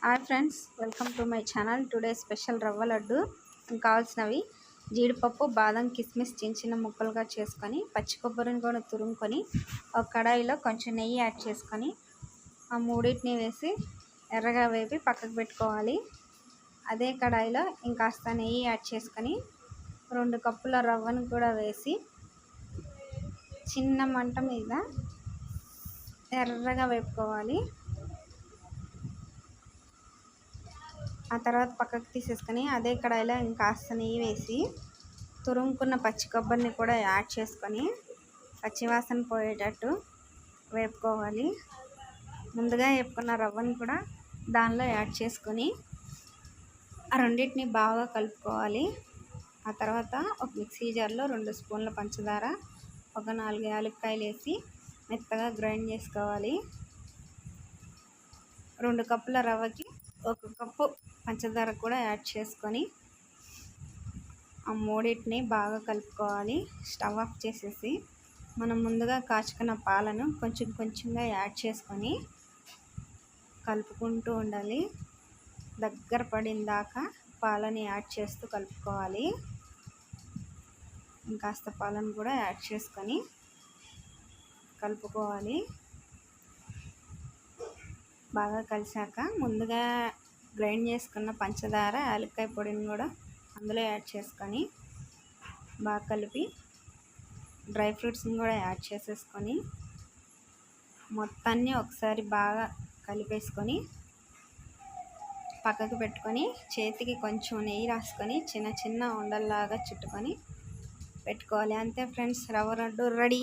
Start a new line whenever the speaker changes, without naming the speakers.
Hi friends, welcome to my channel. Today special రవ్వ లడ్డు. కావాల్సినవి జీడిపప్పు, బాదం, కిస్మిస్ చిన్న చిన్న ముక్కలుగా చేసుకొని, పచ్చి కొబ్బరిని కూడా తురుముకొని, ఒక కడాయిలో కొంచెం నెయ్యి యాడ్ చేసుకొని, ఆ మూడింటిని వేసి ఎర్రగా వేపి పక్కకు పెట్టుకోవాలి. అదే కడాయిలో ఇంకాస్త నెయ్యి యాడ్ చేసుకొని 2 కప్పుల రవ్వను కూడా వేసి చిన్న మంట మీద ఎర్రగా వేపుకోవాలి. ఆ తర్వాత పక్కకు తీసేసుకొని అదే కడాయిలో ఇంకాస్త నెయ్యి వేసి తురుముకున్న పచ్చి కొబ్బరిని కూడా యాడ్ చేసుకొని పచ్చివాసన పోయేటట్టు వేపుకోవాలి. ముందుగా వేపుకున్న రవ్వను కూడా దానిలో యాడ్ చేసుకొని ఆ రెండింటిని బాగా కలుపుకోవాలి. ఆ తర్వాత ఒక మిక్సీ జార్లో 2 స్పూన్ల పంచదార, ఒక 4 యాలక్కాయలు వేసి మెత్తగా గ్రైండ్ చేసుకోవాలి. 2 కప్పుల రవ్వకి 1 కప్పు పంచదార కూడా యాడ్ చేసుకొని ఆ మూడింటిని బాగా కలుపుకోవాలి. స్టవ్ ఆఫ్ చేసేసి మనం ముందుగా కాచుకున్న పాలను కొంచెం కొంచెంగా యాడ్ చేసుకొని కలుపుకుంటూ ఉండాలి. దగ్గర పడిన దాకా పాలని యాడ్ చేస్తూ కలుపుకోవాలి. ఇంకాస్త పాలను కూడా యాడ్ చేసుకొని కలుపుకోవాలి. బాగా కలిసాక ముందుగా గ్రైండ్ చేసుకున్న పంచదార, యాలక్కాయ పొడిని కూడా అందులో యాడ్ చేసుకొని బాగా కలిపి డ్రై ఫ్రూట్స్ని కూడా యాడ్ చేసేసుకొని మొత్తాన్ని ఒకసారి బాగా కలిపేసుకొని పక్కకు పెట్టుకొని చేతికి కొంచెం నెయ్యి రాసుకొని చిన్న చిన్న ఉండల్లాగా చుట్టుకొని పెట్టుకోవాలి. అంతే ఫ్రెండ్స్, రవ్వ లడ్డు రెడీ.